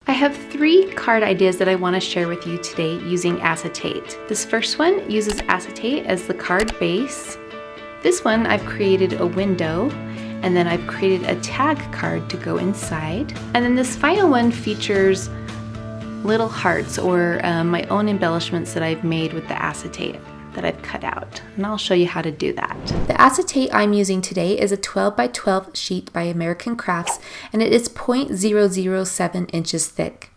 I have 3 card ideas that I want to share with you today using acetate. This first one uses acetate as the card base. This one I've created a window, and then I've created a tag card to go inside. And then this final one features little hearts or my own embellishments that I've made with the acetate that I've cut out, and I'll show you how to do that. The acetate I'm using today is a 12 by 12 sheet by American Crafts, and it is 0.007 inches thick.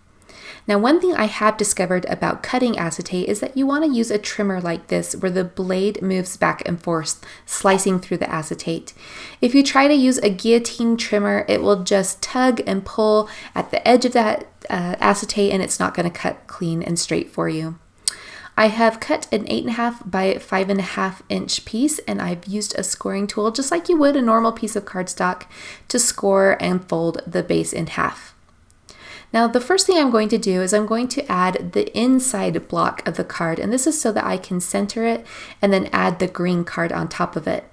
Now, one thing I have discovered about cutting acetate is that you want to use a trimmer like this where the blade moves back and forth, slicing through the acetate. If you try to use a guillotine trimmer, it will just tug and pull at the edge of that acetate, and it's not going to cut clean and straight for you. I have cut an 8.5 by 5.5 inch piece, and I've used a scoring tool just like you would a normal piece of cardstock to score and fold the base in half. Now, the first thing I'm going to do is I'm going to add the inside block of the card, and this is so that I can center it and then add the green card on top of it.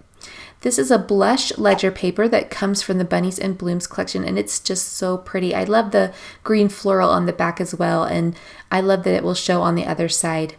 This is a blush ledger paper that comes from the Bunnies and Blooms collection, and it's just so pretty. I love the green floral on the back as well, and I love that it will show on the other side.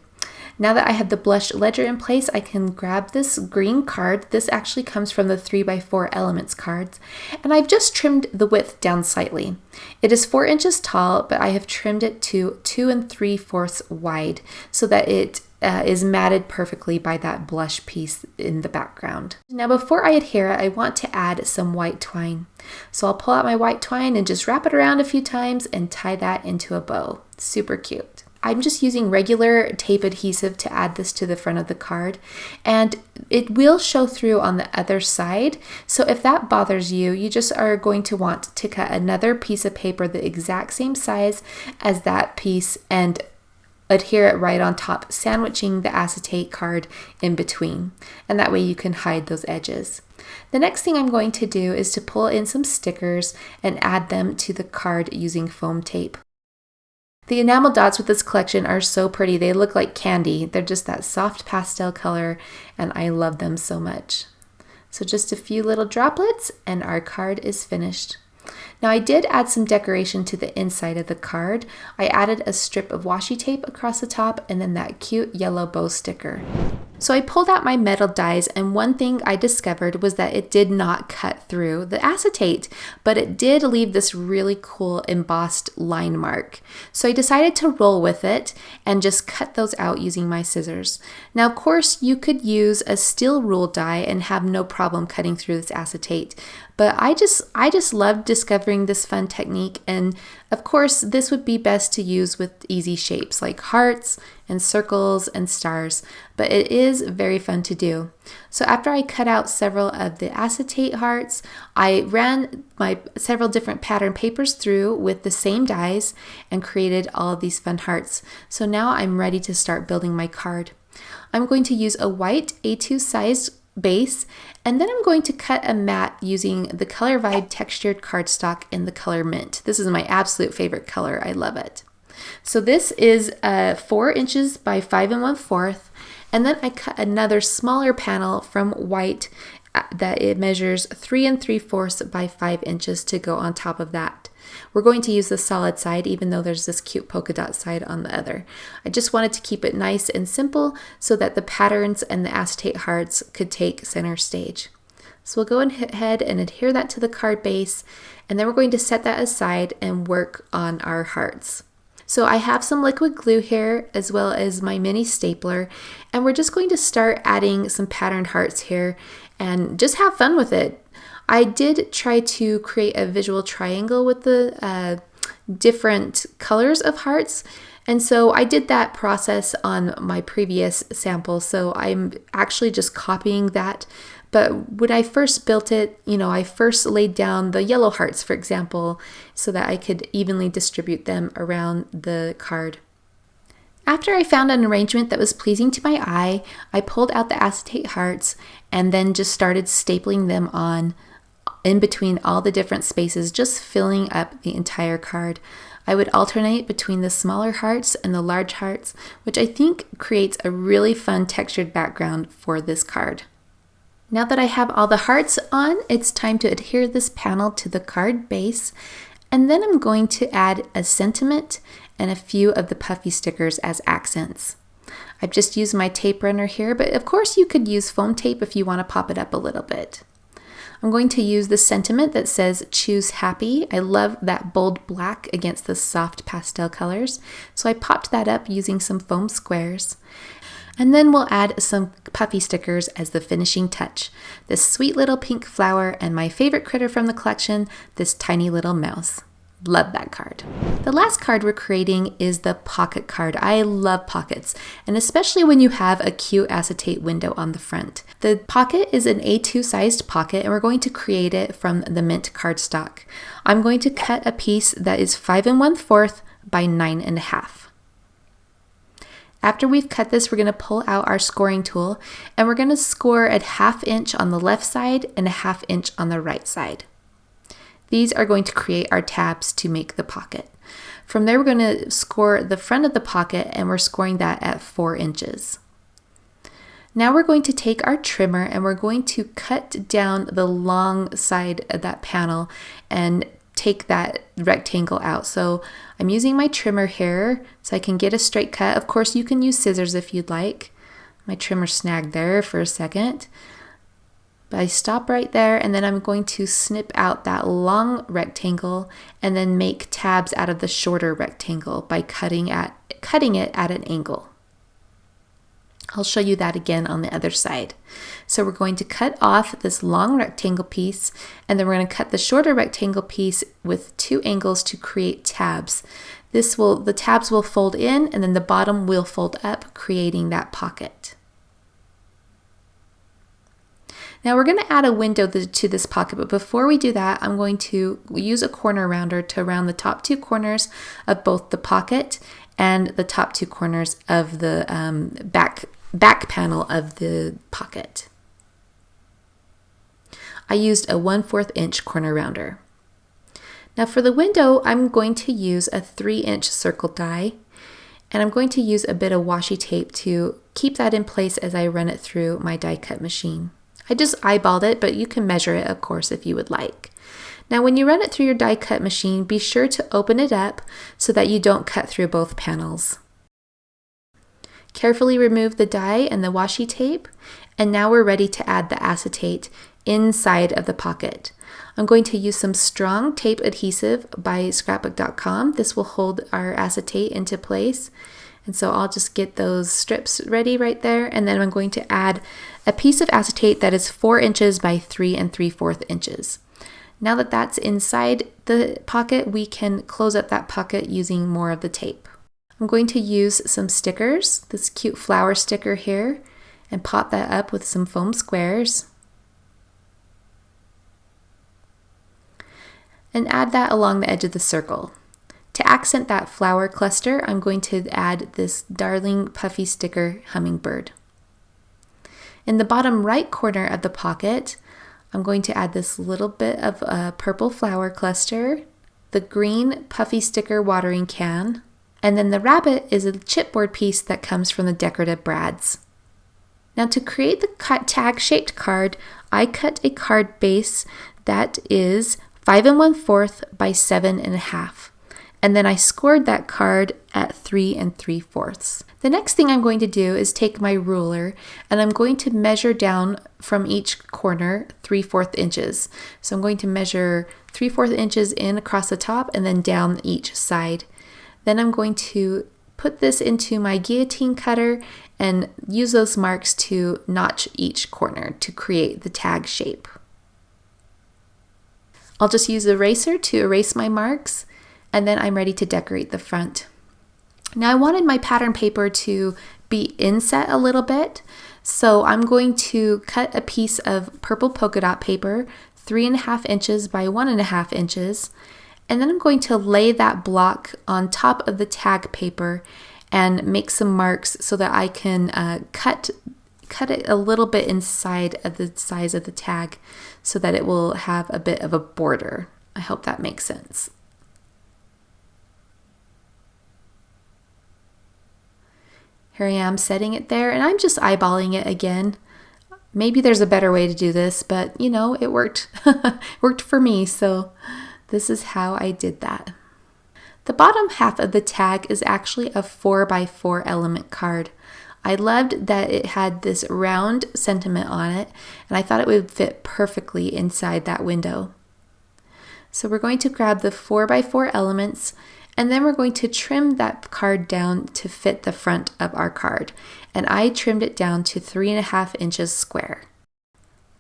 Now that I have the blush ledger in place, I can grab this green card. This actually comes from the 3x4 Elements cards, and I've just trimmed the width down slightly. It is 4 inches tall, but I have trimmed it to 2 3/4 wide so that it is matted perfectly by that blush piece in the background. Now, before I adhere it, I want to add some white twine. So I'll pull out my white twine and just wrap it around a few times and tie that into a bow. Super cute. I'm just using regular tape adhesive to add this to the front of the card, and it will show through on the other side. So if that bothers you, you just are going to want to cut another piece of paper the exact same size as that piece and adhere it right on top, sandwiching the acetate card in between, and that way you can hide those edges. The next thing I'm going to do is to pull in some stickers and add them to the card using foam tape. The enamel dots with this collection are so pretty. They look like candy. They're just that soft pastel color, and I love them so much. So just a few little droplets and our card is finished. Now, I did add some decoration to the inside of the card. I added a strip of washi tape across the top and then that cute yellow bow sticker. So I pulled out my metal dies, and one thing I discovered was that it did not cut through the acetate, but it did leave this really cool embossed line mark. So I decided to roll with it and just cut those out using my scissors. Now, of course, you could use a steel rule die and have no problem cutting through this acetate, but I just loved discovering this fun technique, and of course, this would be best to use with easy shapes like hearts and circles and stars, but it is very fun to do. So after I cut out several of the acetate hearts, I ran my several different pattern papers through with the same dies and created all of these fun hearts. So now I'm ready to start building my card. I'm going to use a white A2 sized base, and then I'm going to cut a mat using the Color Vibe textured cardstock in the color mint. This is my absolute favorite color. I love it. So this is 4 inches by 5 1/4, and then I cut another smaller panel from white that it measures 3 3/4 by 5 inches to go on top of that. We're going to use the solid side, even though there's this cute polka dot side on the other. I just wanted to keep it nice and simple so that the patterns and the acetate hearts could take center stage. So we'll go ahead and adhere that to the card base, and then we're going to set that aside and work on our hearts. So I have some liquid glue here as well as my mini stapler, and we're just going to start adding some patterned hearts here and just have fun with it. I did try to create a visual triangle with the different colors of hearts, and so I did that process on my previous sample, so I'm actually just copying that. But when I first built it, I first laid down the yellow hearts, for example, so that I could evenly distribute them around the card. After I found an arrangement that was pleasing to my eye, I pulled out the acetate hearts and then just started stapling them on in between all the different spaces, just filling up the entire card. I would alternate between the smaller hearts and the large hearts, which I think creates a really fun textured background for this card. Now that I have all the hearts on, it's time to adhere this panel to the card base. And then I'm going to add a sentiment and a few of the puffy stickers as accents. I've just used my tape runner here, but of course you could use foam tape if you want to pop it up a little bit. I'm going to use the sentiment that says choose happy. I love that bold black against the soft pastel colors. So I popped that up using some foam squares. And then we'll add some puffy stickers as the finishing touch. This sweet little pink flower and my favorite critter from the collection, this tiny little mouse. Love that card. The last card we're creating is the pocket card. I love pockets, and especially when you have a cute acetate window on the front. The pocket is an A2 sized pocket, and we're going to create it from the mint cardstock. I'm going to cut a piece that is 5 1/4 by 9 1/2. After we've cut this, we're going to pull out our scoring tool, and we're going to score a 1/2 inch on the left side and a 1/2 inch on the right side. These are going to create our tabs to make the pocket. From there, we're going to score the front of the pocket, and we're scoring that at 4 inches. Now we're going to take our trimmer and we're going to cut down the long side of that panel and take that rectangle out. So I'm using my trimmer here so I can get a straight cut. Of course, you can use scissors if you'd like. My trimmer snagged there for a second. But I stop right there, and then I'm going to snip out that long rectangle and then make tabs out of the shorter rectangle by cutting it at an angle. I'll show you that again on the other side. So we're going to cut off this long rectangle piece, and then we're going to cut the shorter rectangle piece with 2 angles to create tabs. The tabs will fold in, and then the bottom will fold up, creating that pocket. Now we're going to add a window to this pocket, but before we do that, I'm going to use a corner rounder to round the top 2 corners of both the pocket and the top 2 corners of the back panel of the pocket. I used a 1/4 inch corner rounder. Now for the window, I'm going to use a 3-inch circle die, and I'm going to use a bit of washi tape to keep that in place as I run it through my die cut machine. I just eyeballed it, but you can measure it, of course, if you would like. Now, when you run it through your die cut machine, be sure to open it up so that you don't cut through both panels. Carefully remove the die and the washi tape, and now we're ready to add the acetate inside of the pocket. I'm going to use some strong tape adhesive by Scrapbook.com. This will hold our acetate into place. And so I'll just get those strips ready right there, and then I'm going to add a piece of acetate that is 4 inches by 3 3/4 inches. Now that that's inside the pocket, we can close up that pocket using more of the tape. I'm going to use some stickers, this cute flower sticker here, and pop that up with some foam squares. And add that along the edge of the circle. To accent that flower cluster, I'm going to add this darling puffy sticker hummingbird. In the bottom right corner of the pocket, I'm going to add this little bit of a purple flower cluster, the green puffy sticker watering can, and then the rabbit is a chipboard piece that comes from the decorative brads. Now to create the tag-shaped card, I cut a card base that is 5 1/4 by 7 1/2. And then I scored that card at 3 3/4. The next thing I'm going to do is take my ruler, and I'm going to measure down from each corner 3/4 inches. So I'm going to measure 3/4 inches in across the top and then down each side. Then I'm going to put this into my guillotine cutter and use those marks to notch each corner to create the tag shape. I'll just use the eraser to erase my marks, and then I'm ready to decorate the front. Now I wanted my pattern paper to be inset a little bit, so I'm going to cut a piece of purple polka dot paper, 3 1/2 inches by 1 1/2 inches, and then I'm going to lay that block on top of the tag paper and make some marks so that I can cut it a little bit inside of the size of the tag so that it will have a bit of a border. I hope that makes sense. Here I am setting it there, and I'm just eyeballing it again. Maybe there's a better way to do this, but you know, it worked. It worked for me, so This is how I did that. The bottom half of the tag is actually a 4x4 element card. I loved that it had this round sentiment on it, and I thought it would fit perfectly inside that window. So we're going to grab the 4x4 elements, and then we're going to trim that card down to fit the front of our card. And I trimmed it down to 3.5 inches square.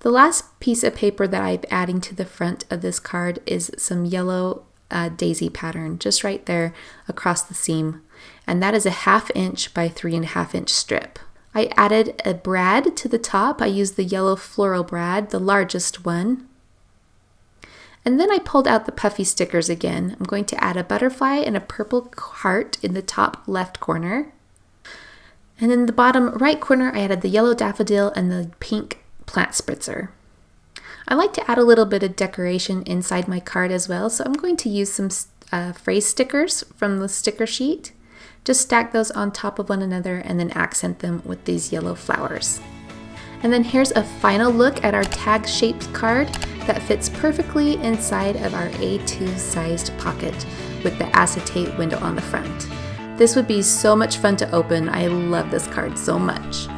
The last piece of paper that I'm adding to the front of this card is some yellow daisy pattern, just right there across the seam. And that is a 1/2 inch by 3.5 inch strip. I added a brad to the top. I used the yellow floral brad, the largest one. And then I pulled out the puffy stickers again. I'm going to add a butterfly and a purple heart in the top left corner. And in the bottom right corner, I added the yellow daffodil and the pink plant spritzer. I like to add a little bit of decoration inside my card as well, so I'm going to use some phrase stickers from the sticker sheet. Just stack those on top of one another and then accent them with these yellow flowers. And then here's a final look at our tag-shaped card that fits perfectly inside of our A2 sized pocket with the acetate window on the front. This would be so much fun to open. I love this card so much.